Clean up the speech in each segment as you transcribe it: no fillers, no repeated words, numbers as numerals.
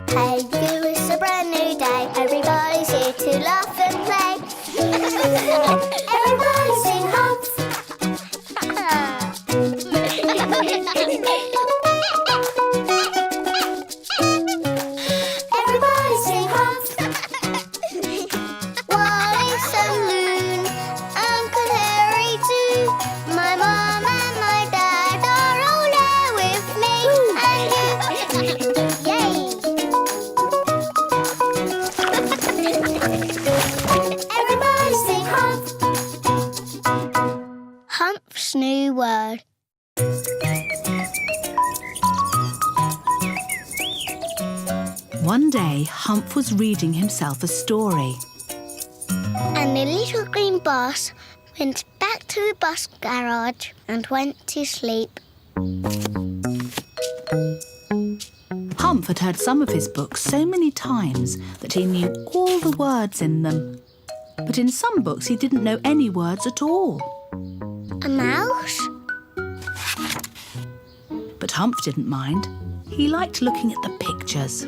Hey you, it's a brand new day. Everybody's here to laugh and play. Everybody sing Humf. Everybody sing Humf. Wallace and Loon, Uncle Harry too. My mom and my dad are all there with me. And you. Yay! Everybody sing Humf. Humf's new word. One day, Humf was reading himself a story. And the little green bus went back to the bus garage and went to sleep. Humf had heard some of his books so many times that he knew all the words in them. But in some books he didn't know any words at all. A mouse? But Humf didn't mind. He liked looking at the pictures.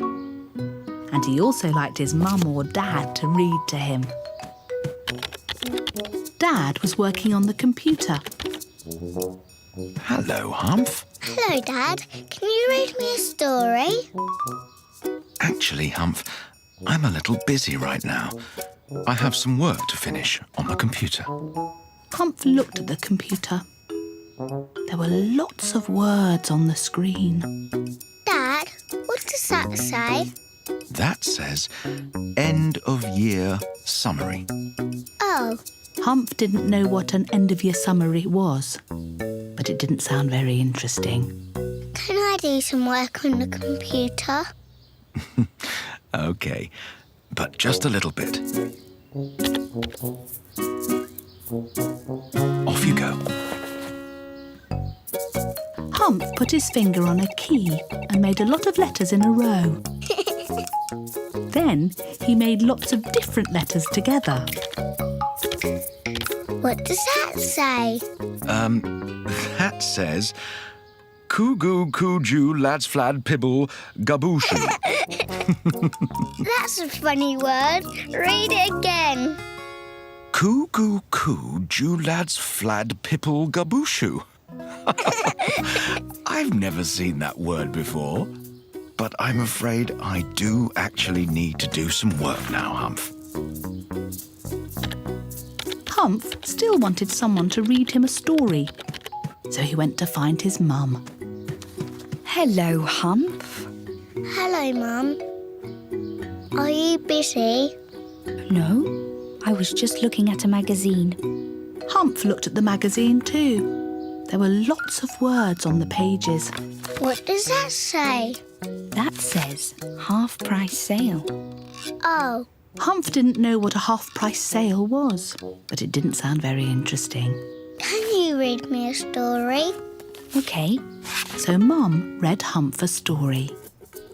And he also liked his mum or dad to read to him. Dad was working on the computer. Hello, Humf. Hello, Dad. Can you read me a story? Actually, Humf, I'm a little busy right now. I have some work to finish on the computer. Humf looked at the computer. There were lots of words on the screen. Dad, what does that say? That says End of Year Summary. Oh, Humf didn't know what an end-of-year summary was, but it didn't sound very interesting. can I do some work on the computer? OK, but just a little bit. Off you go. Humf put his finger on a key and made a lot of letters in a row. Then he made lots of different letters together. What does that say? That says Coo-goo, coo-joo, lads flad pibble, gabooshu. That's a funny word. Read it again. Coo-goo, coo-joo, lads flad pipple, gabooshu. I've never seen that word before, but I'm afraid I do actually need to do some work now, Humf. Humf still wanted someone to read him a story, so he went to find his mum. Hello, Humf. Hello, Mum. Are you busy? No, I was just looking at a magazine. Humf looked at the magazine too. There were lots of words on the pages. What does that say? That says half-price sale. Oh, Humf didn't know what a half-price sale was, but it didn't sound very interesting. can you read me a story? OK. So Mum read Humf a story.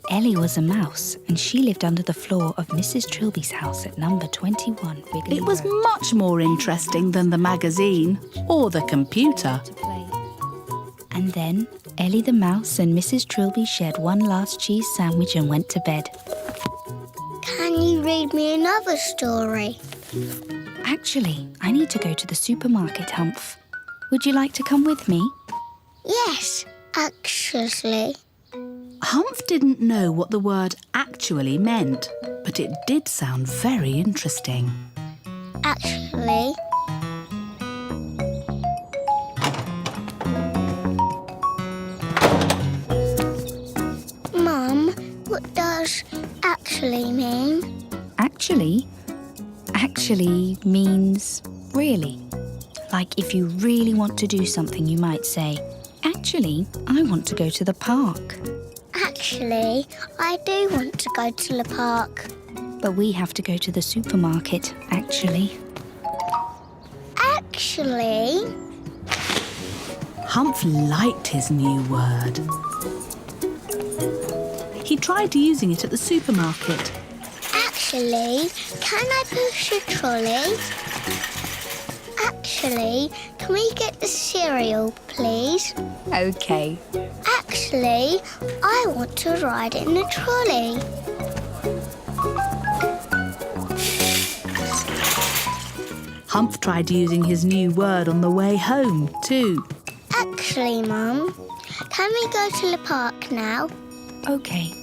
Ellie was a mouse and she lived under the floor of Mrs. Trilby's house at number 21 Wrigley It was Road. much more interesting than the magazine or the computer. To play. And then Ellie the mouse and Mrs. Trilby shared one last cheese sandwich and went to bed. Can you read me another story? Actually, I need to go to the supermarket, Humf. Would you like to come with me? Yes, actually. Humf didn't know what the word actually meant, but it did sound very interesting. Actually. Mum, what does actually mean? Actually means really. Like if you really want to do something, you might say, actually, I want to go to the park. Actually, I do want to go to the park. But we have to go to the supermarket, actually. Actually, Humf liked his new word. He tried using it at the supermarket. actually, can I push a trolley? Actually, can we get the cereal, please? OK. Actually, I want to ride in the trolley. Humf tried using his new word on the way home too. Actually, Mum, can we go to the park now? OK.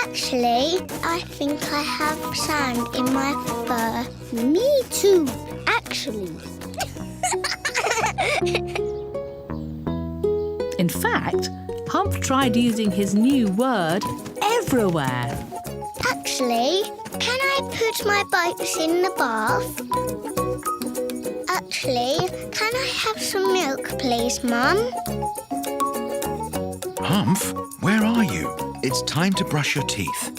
Actually, I think I have sand in my fur. Me too, actually. In fact, Humf tried using his new word everywhere. Actually, can I put my boats in the bath? Actually, can I have some milk, please, Mum? Humf, where are you? It's time to brush your teeth.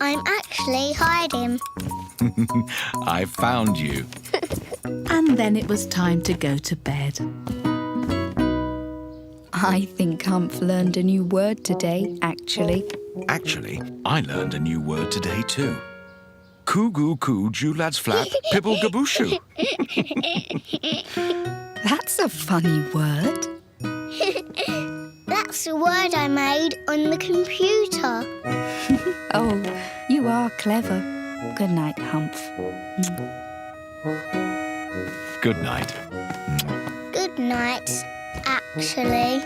I'm actually hiding. I found you. And then it was time to go to bed. I think Humf learned a new word today, actually. Actually, I learned a new word today too. Coo-goo coo lads flap pibble gabooshu. That's a funny word. That's the word I made on the computer. Oh, you are clever. Good night, Humf. Good night. Good night, actually.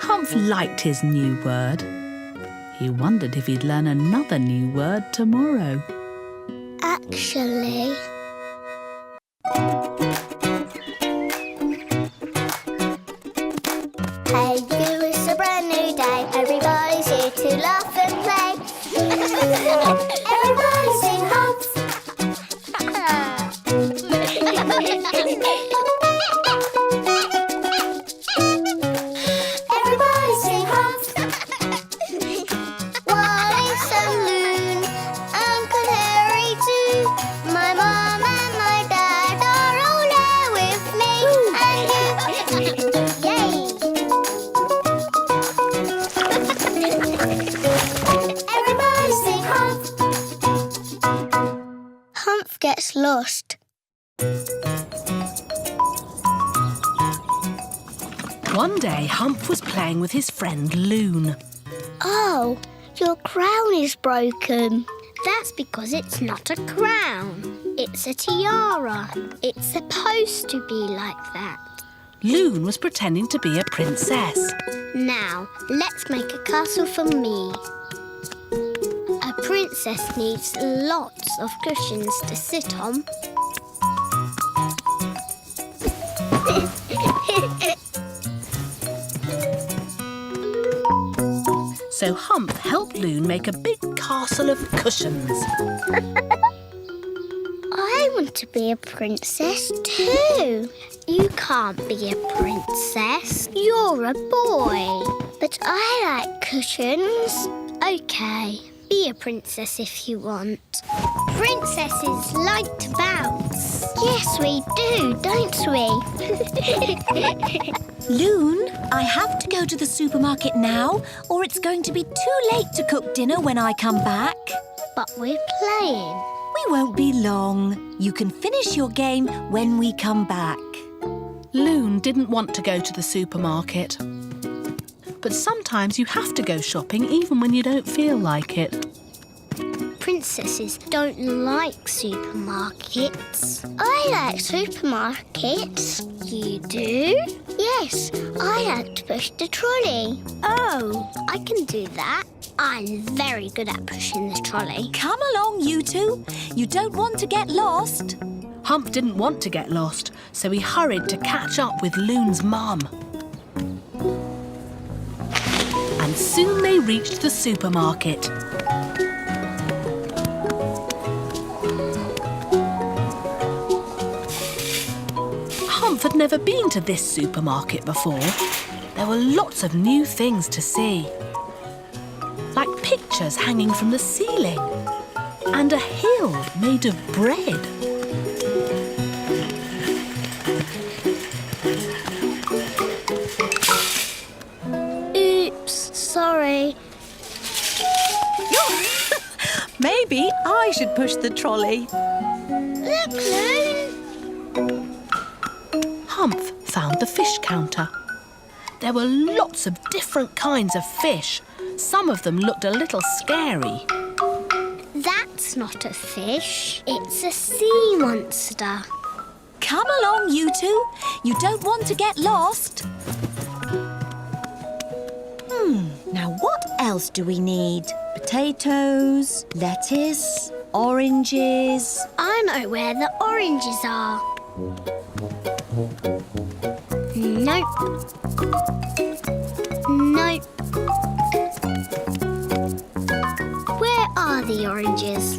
Humf liked his new word. He wondered if he'd learn another new word tomorrow. Actually. Hey, you, it's a brand new day. Everybody's here to laugh and play. Everybody sing Humf. Everybody sing Humf. Wallace and Loon, Uncle Harry too. My mom and my dad are all there with me. And you. Yay! Everybody sing Humf. Humf gets lost. One day, Humf was playing with his friend Loon. Oh, your crown is broken. That's because it's not a crown. It's a tiara. It's supposed to be like that. Loon was pretending to be a princess. Now, let's make a castle for me. A princess needs lots of cushions to sit on. So Humf helped Loon make a big castle of cushions. I want to be a princess too. You can't be a princess. You're a boy. But I like cushions. OK, be a princess if you want. Princesses like to bounce. Yes, we do, don't we? Loon, I have to go to the supermarket now, or it's going to be too late to cook dinner when I come back. But we're playing. We won't be long. You can finish your game when we come back. Loon didn't want to go to the supermarket. But sometimes you have to go shopping even when you don't feel like it. Princesses don't like supermarkets. I like supermarkets. You do? Yes, I like to push the trolley. Oh, I can do that. I'm very good at pushing the trolley. Come along, you two. You don't want to get lost. Humf didn't want to get lost, so he hurried to catch up with Loon's mum. And soon they reached the supermarket. Humf had never been to this supermarket before. There were lots of new things to see. Like pictures hanging from the ceiling. And a hill made of bread. Oops, sorry. Maybe I I should push the trolley. Look, Loon. Humf found the fish counter. There were lots of different kinds of fish. Some of them looked a little scary. That's not a fish. It's a sea monster. Come along, you two. You don't want to get lost. Now what else do we need? Potatoes, lettuce, oranges. I know where the oranges are. Nope. Nope. Where are the oranges?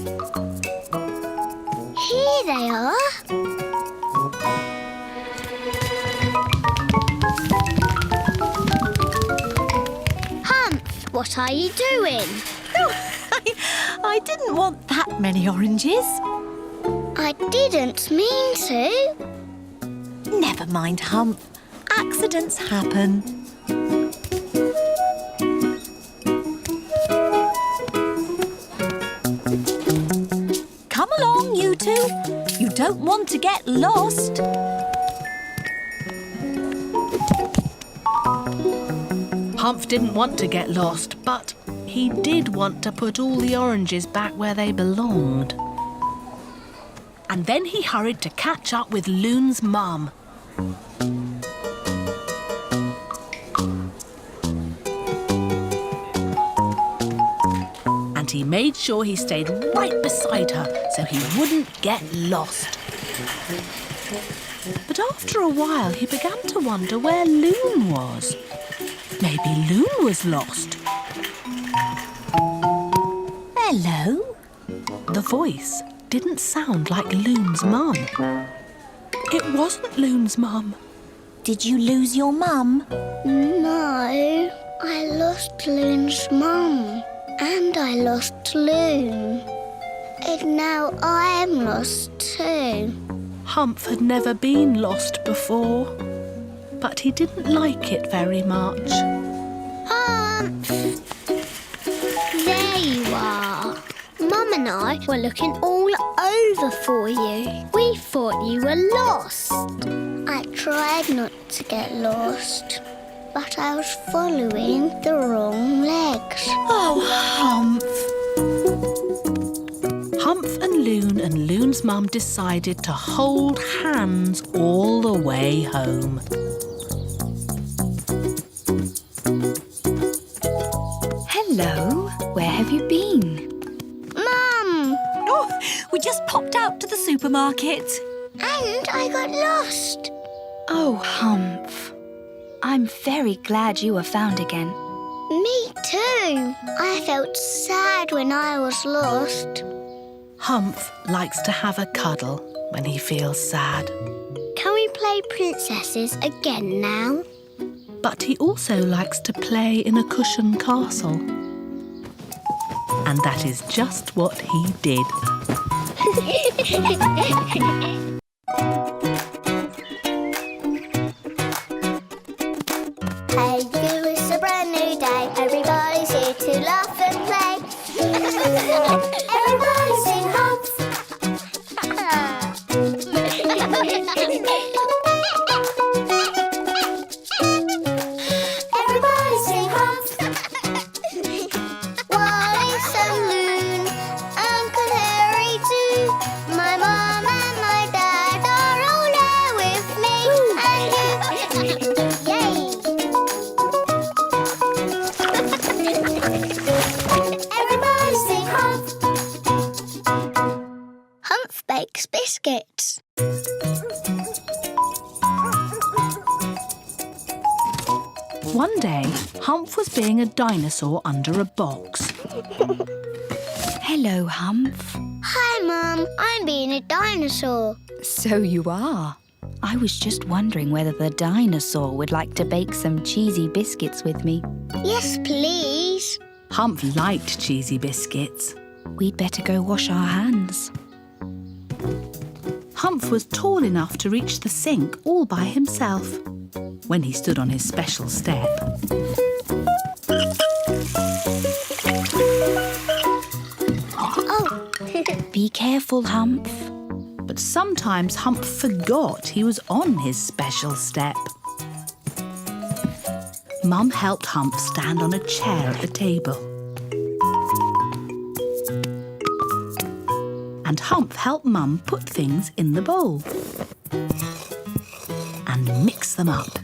Here they are. Humf, what are you doing? I didn't want that many oranges. I didn't mean to. Never mind, Hump. Accidents happen. Come along, you two. You don't want to get lost. Humf didn't want to get lost, but he did want to put all the oranges back where they belonged. And then he hurried to catch up with Loon's mum. And he made sure he stayed right beside her so he wouldn't get lost. But after a while, he began to wonder where Loon was. Maybe Loon was lost. Hello? The voice didn't sound like Loon's mum. It wasn't Loon's mum. Did you lose your mum? No, I lost Loon's mum. And I lost Loon. And now I'm lost too. Humf had never been lost before, but he didn't like it very much. Humf! There you are. Mum and I were looking all over for you. We thought you were lost. I tried not to get lost, but I was following the wrong legs. Oh, Hump. Humf and Loon's mum decided to hold hands all the way home. Hello, where have you been? Mum! Oh, we just popped out to the supermarket. And I got lost. Oh, Humf. I'm very glad you were found again. Me too. I felt sad when I was lost. Humf likes to have a cuddle when he feels sad. Can we play princesses again now? But he also likes to play in a cushion castle. And that is just what he did. Hey, you, it's a brand new day. Everybody's here to laugh and play. Everybody sing Humf. Everybody sing Humf. Wallace and Loon, Uncle Harry too. My mom and my dad are all there with me. And you. Yay! Everybody sing Humf. Humf bakes biscuits. One day, Humf was being a dinosaur under a box. Hello, Humf. Hi, Mum. I'm being a dinosaur. So you are. I was just wondering whether the dinosaur would like to bake some cheesy biscuits with me. Yes, please. Humf liked cheesy biscuits. We'd better go wash our hands. Humf was tall enough to reach the sink all by himself when he stood on his special step. Oh. Be careful, Humf. But sometimes Humf forgot he was on his special step. Mum helped Humf stand on a chair at the table. And Humf helped Mum put things in the bowl. And mix them up.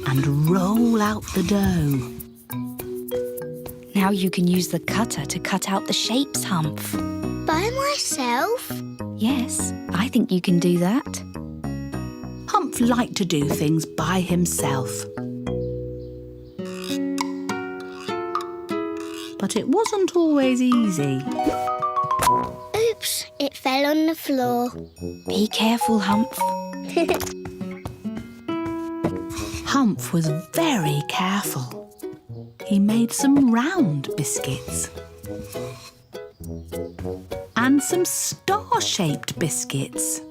And roll out the dough. Now you can use the cutter to cut out the shapes, Humf. By myself? Yes, I think you can do that. Humf liked to do things by himself. But it wasn't always easy. Oops, it fell on the floor. Be careful, Humf. Humf was very careful. He made some round biscuits. And some star-shaped biscuits.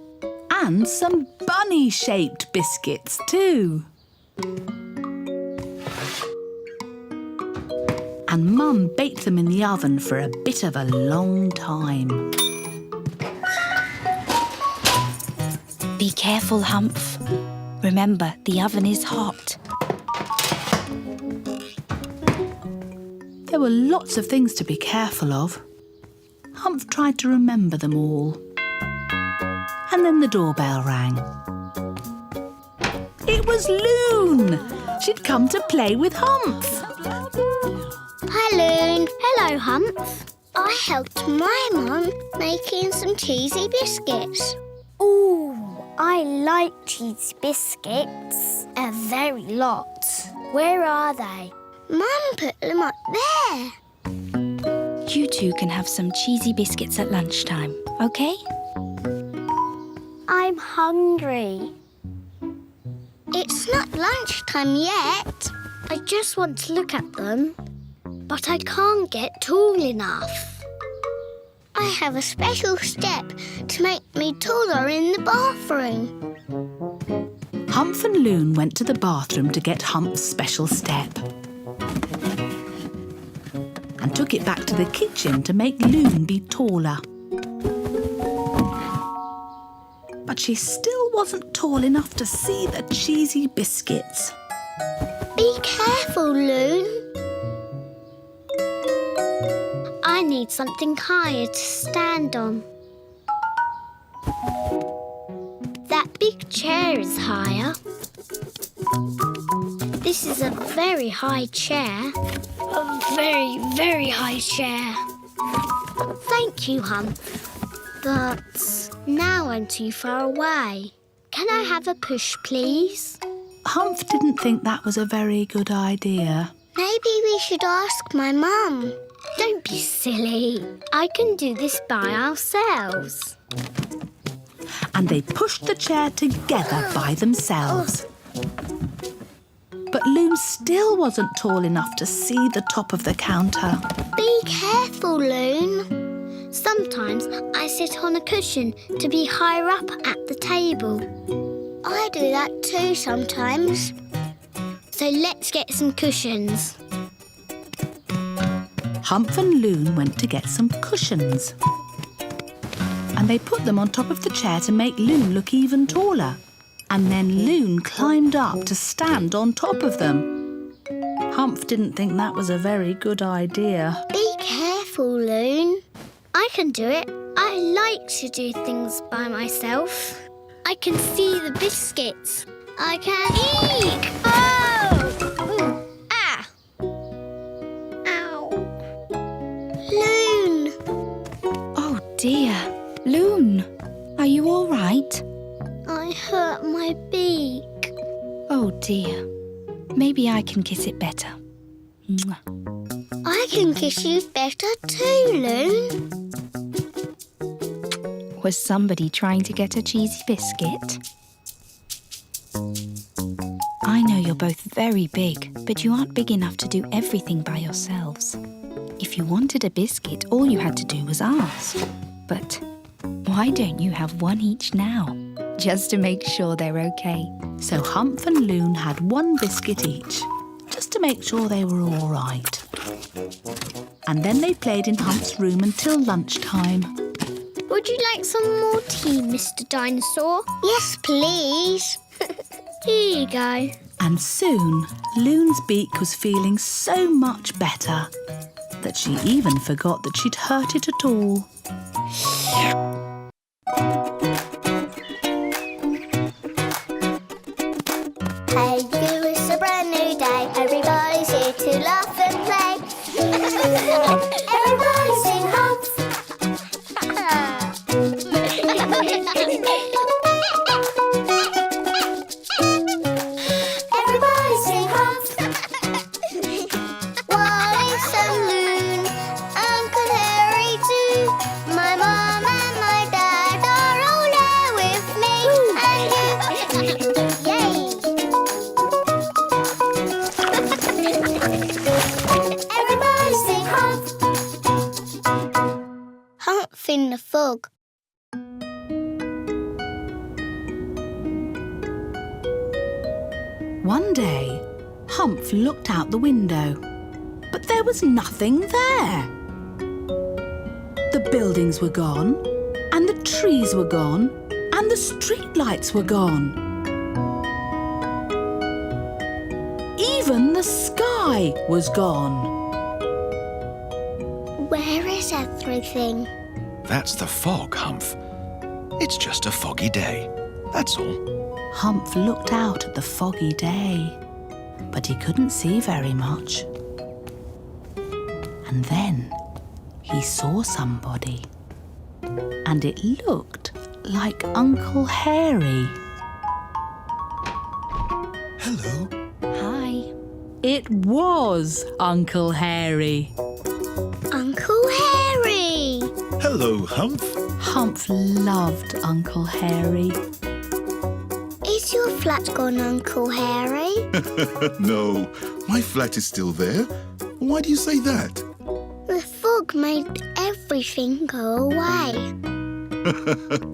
And some bunny-shaped biscuits too. And Mum baked them in the oven for a bit of a long time. Be careful, Humf. Remember, the oven is hot. There were lots of things to be careful of. Humf tried to remember them all. And then the doorbell rang. It was Loon! She'd come to play with Humf. Hi, Loon. Hello, Humf. I helped my mum making some cheesy biscuits. Ooh, I like cheesy biscuits. A very lot. Where are they? Mum put them up there. You two can have some cheesy biscuits at lunchtime, OK? I'm hungry. It's not lunchtime yet. I just want to look at them, but I can't get tall enough. I have a special step to make me taller in the bathroom. Humf and Loon went to the bathroom to get Humf's special step. And took it back to the kitchen to make Loon be taller. But she still wasn't tall enough to see the cheesy biscuits. Be careful, Loon. I need something higher to stand on. That big chair is higher. This is a very high chair. A very, very high chair. Thank you, Humf. But now I'm too far away. Can I have a push, please? Humf didn't think that was a very good idea. Maybe we should ask my mum. Don't be silly. I can do this by ourselves. And they pushed the chair together by themselves. But Loon still wasn't tall enough to see the top of the counter. Be careful, Loon. Sometimes I sit on a cushion to be higher up at the table. I do that too sometimes. So let's get some cushions. Humf and Loon went to get some cushions. And they put them on top of the chair to make Loon look even taller. And then Loon climbed up to stand on top of them. Humf didn't think that was a very good idea. Be careful, Loon. I can do it. I like to do things by myself. I can see the biscuits. I can eek! Oh! Ooh. Ah! Ow! Loon! Oh dear. Loon, are you all right? I hurt my beak. Oh dear. Maybe I can kiss it better. Mwah. I can kiss you better too, Loon. Was somebody trying to get a cheesy biscuit? I know you're both very big, but you aren't big enough to do everything by yourselves. If you wanted a biscuit, all you had to do was ask. But why don't you have one each now? Just to make sure they're okay. So Humf and Loon had one biscuit each, just to make sure they were all right. and then they played in Humf's room until lunchtime. Would you like some more tea, Mr. Dinosaur? Yes, please. Here you go. And soon, Loon's beak was feeling so much better that she even forgot that she'd hurt it at all. Hey, you, it's a brand new day. Everybody's here to laugh and play. Everybody sing Humf. Everybody sing Humf. Wallace and Loon, Uncle Harry too. My mom and my dad are all there with me. And you, yay! Everybody sing Humf. Humf in the Fog. One day, Humf looked out the window, but there was nothing there. The buildings were gone, and the trees were gone, and the streetlights were gone. Even the sky was gone. Where is everything? That's the fog, Humf. It's just a foggy day. That's all. Humf looked out at the foggy day, but he couldn't see very much. And then he saw somebody, and it looked like Uncle Hairy. Hello. Hi. It was Uncle Hairy. Uncle Harry! Hello, Humf. Humf loved Uncle Hairy. Is your flat gone, Uncle Harry? No, my flat is still there. Why do you say that? The fog made everything go away.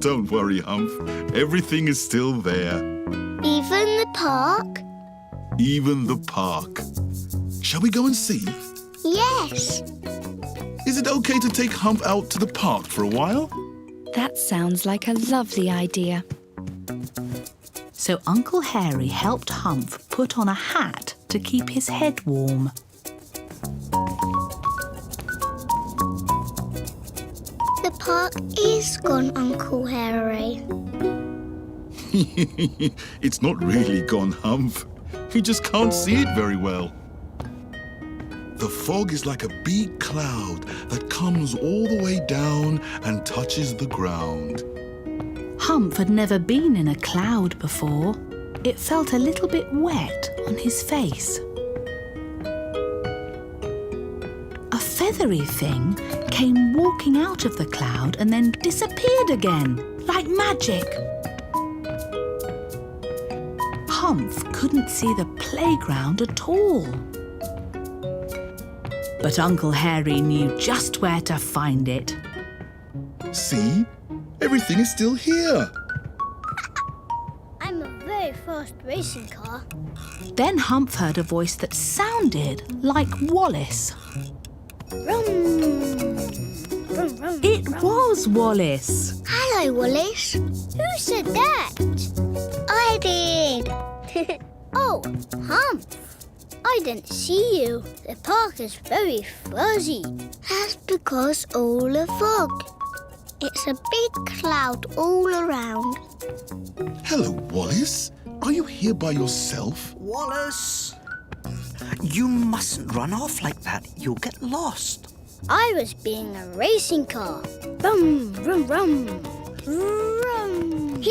Don't worry, Humf. Everything is still there. Even the park? Even the park. Shall we go and see? Yes. Is it okay to take Humf out to the park for a while? That sounds like a lovely idea. So Uncle Hairy helped Humf put on a hat to keep his head warm. The park is gone, Uncle Harry. It's not really gone, Humf. We just can't see it very well. The fog is like a big cloud that comes all the way down and touches the ground. Humf had never been in a cloud before. It felt a little bit wet on his face. A feathery thing came walking out of the cloud and then disappeared again, like magic. Humf couldn't see the playground at all. But Uncle Hairy knew just where to find it. See? Everything is still here. I'm a very fast racing car. Then Humf heard a voice that sounded like Wallace. Vroom. Vroom, vroom, It vroom. was Wallace. Hello, Wallace. Who said that? I did. Oh, Humf. I didn't see you. The park is very fuzzy. That's because all the fog. It's a big cloud all around. Hello, Wallace. Are you here by yourself? Wallace! You mustn't run off like that. You'll get lost. I was being a racing car. Vroom, vroom, vroom. Vroom.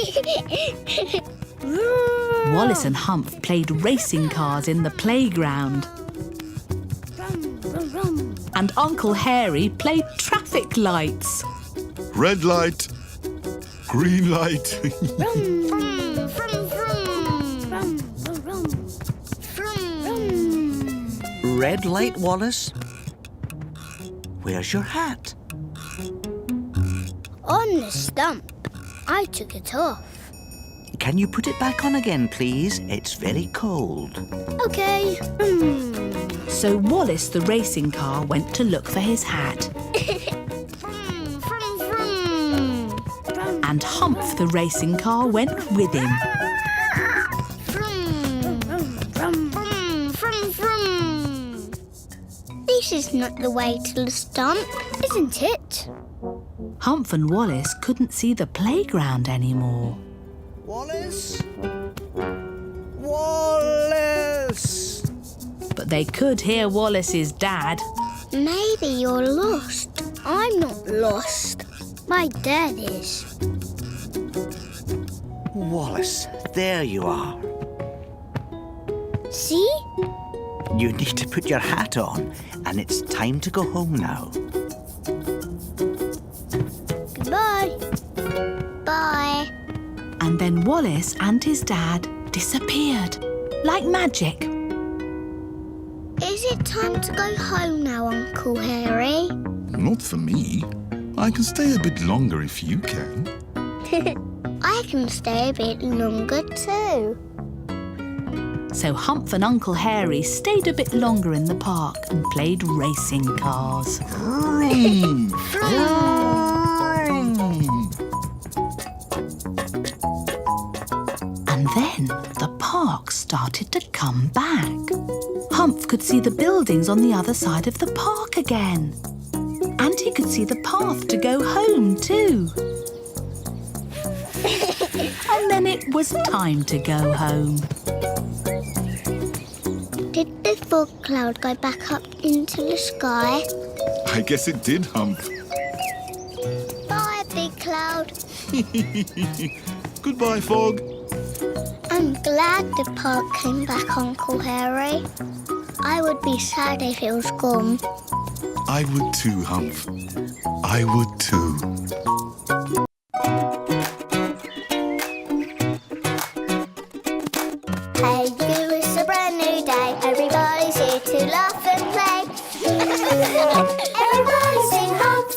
Wallace and Humf played racing cars in the playground. Vroom, vroom, vroom. And Uncle Hairy played traffic lights. Red light, green light. Vroom, vroom, vroom, vroom. Vroom, vroom, vroom. Vroom. Red light, Wallace. Where's your hat? On the stump. I took it off. Can you put it back on again, please? It's very cold. Okay. So Wallace the racing car went to look for his hat. And Humf the racing car went with him. This is not the way to the stump, isn't it? Humf and Wallace couldn't see the playground anymore. Wallace? Wallace! But they could hear Wallace's dad. Maybe you're lost. I'm not lost. My dad is. Wallace, there you are. See? You need to put your hat on, and it's time to go home now. Goodbye. Bye. And then Wallace and his dad disappeared, like magic. Is it time to go home now, Uncle Harry? Not for me. I can stay a bit longer if you can. I can stay a bit longer too. So Humf and Uncle Hairy stayed a bit longer in the park and played racing cars. Vroom! Vroom! And then the park started to come back. Humf could see the buildings on the other side of the park again. And he could see the path to go home too. And then it was time to go home. Did the fog cloud go back up into the sky? I guess it did, Humf. Bye, big cloud. Goodbye, Fog. I'm glad the park came back, Uncle Harry. I would be sad if it was gone. I would too, Humf. I would too. Hey, you, it's a brand new day. Everybody's here to laugh and play. Everybody sing Humf.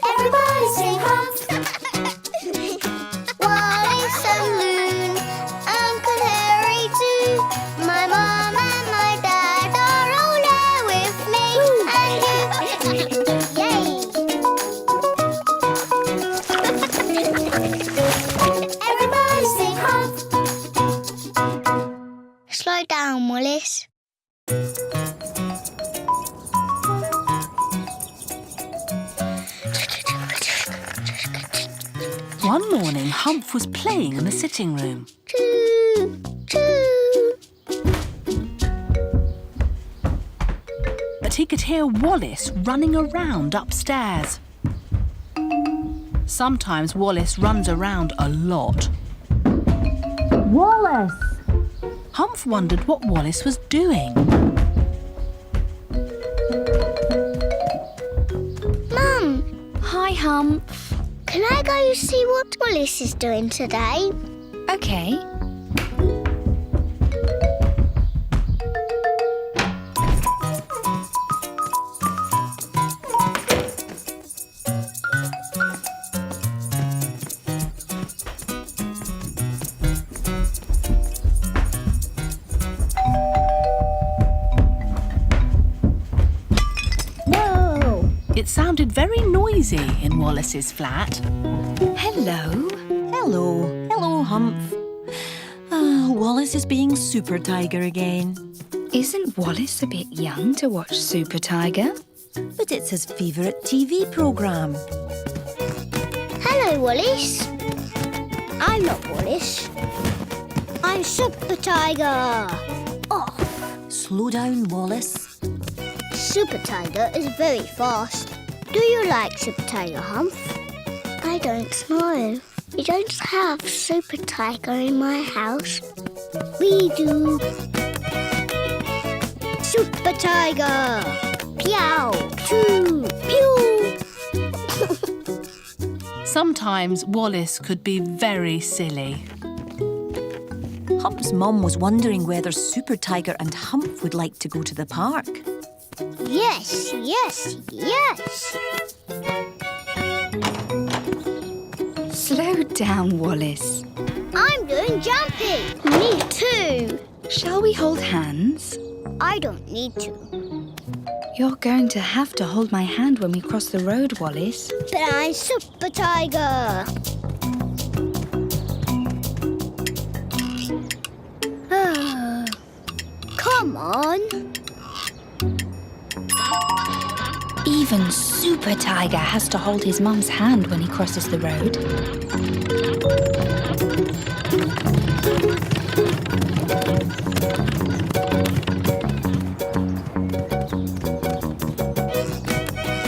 Everybody sing Humf. Wallace and Loon, Uncle Harry too. My mom and my dad are all there with me. And you, yay! Everybody sing Humf. Slow down, Wallace. One morning, Humf was playing in the sitting room. Choo, choo. But he could hear Wallace running around upstairs. Sometimes Wallace runs around a lot. Wallace! Humf wondered what Wallace was doing. Mum, Hi, Humf. can I go see what Wallace is doing today? Okay. Whoa! It sounded very noisy in Wallace's flat. Hello. Hello. Hello, Humf. Wallace is being Super Tiger again. Isn't Wallace a bit young to watch Super Tiger? But it's his favourite TV programme. Hello, Wallace. I'm not Wallace. I'm Super Tiger. Oh, Slow down, Wallace. Super Tiger is very fast. Do you like Super Tiger, Humf? I don't know. We don't have Super Tiger in my house. We do. Super Tiger! Pew! Choo! Pew! Sometimes Wallace could be very silly. Hump's mum was wondering whether Super Tiger and Hump would like to go to the park. Yes, yes, yes. Slow down, Wallace. I'm doing jumping. Me too. Shall we hold hands? I don't need to. You're going to have to hold my hand when we cross the road, Wallace. But I'm Super Tiger. Come on. Even Super Tiger has to hold his mum's hand when he crosses the road.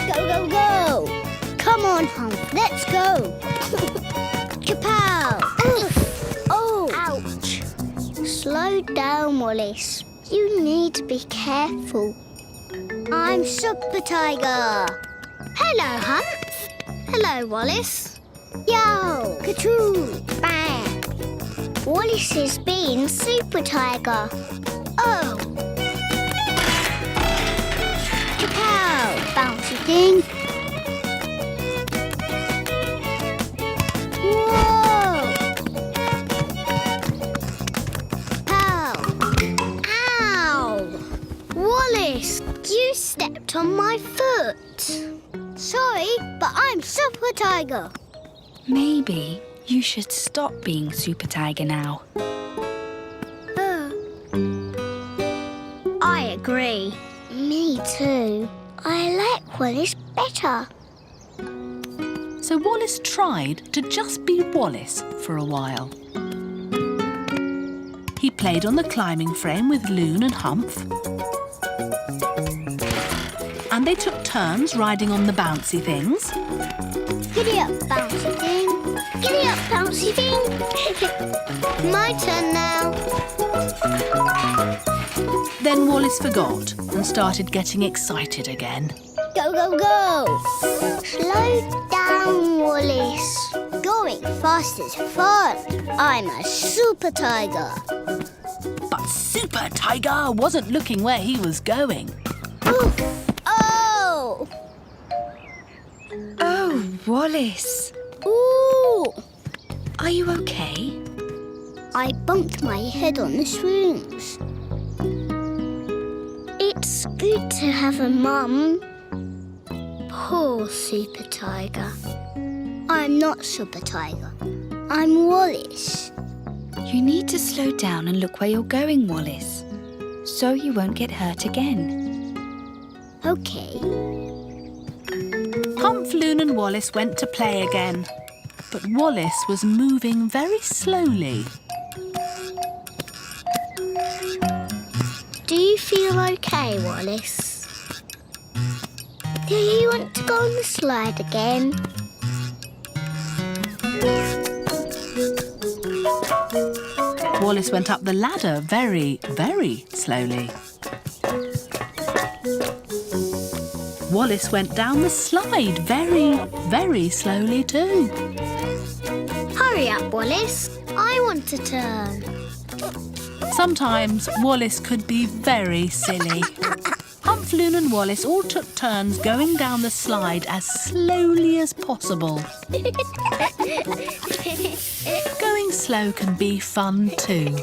Go, go, go. Come on, Humf. Let's go. Kapow. Oof. Oh. Ouch. Slow down, Wallace. You need to be careful. I'm Super Tiger. Hello, Humf. Hello, Wallace. Yo! Ka-choo! Bang! Wallace has been Super Tiger. Oh! Kapow! Bouncy thing. Whoa! Pow! Ow! Wallace, you stepped on my foot. Sorry, but I'm Super Tiger. Maybe you should stop being Super Tiger now. I agree. Me too. I like Wallace better. So Wallace tried to just be Wallace for a while. He played on the climbing frame with Loon and Humf. And they took turns riding on the bouncy things. Giddy up, bouncy thing. Giddy up, bouncy thing. My turn now. Then Wallace forgot and started getting excited again. Go, go, go. Slow down, Wallace. Going fast is fun. I'm a Super Tiger. But Super Tiger wasn't looking where he was going. Oof. Oh! Oh, Wallace. Ooh! Are you okay? I bumped my head on the shrooms. It's good to have a mum. Poor Super Tiger. I'm not Super Tiger. I'm Wallace. You need to slow down and look where you're going, Wallace, so you won't get hurt again. Okay. Humf, Loon and Wallace went to play again. But Wallace was moving very slowly. Do you feel okay, Wallace? Do you want to go on the slide again? Wallace went up the ladder very, very slowly. Wallace went down the slide very, very slowly too. Hurry up, Wallace. I want to turn. Sometimes Wallace could be very silly. Humf, Loon and Wallace all took turns going down the slide as slowly as possible. Going slow can be fun too.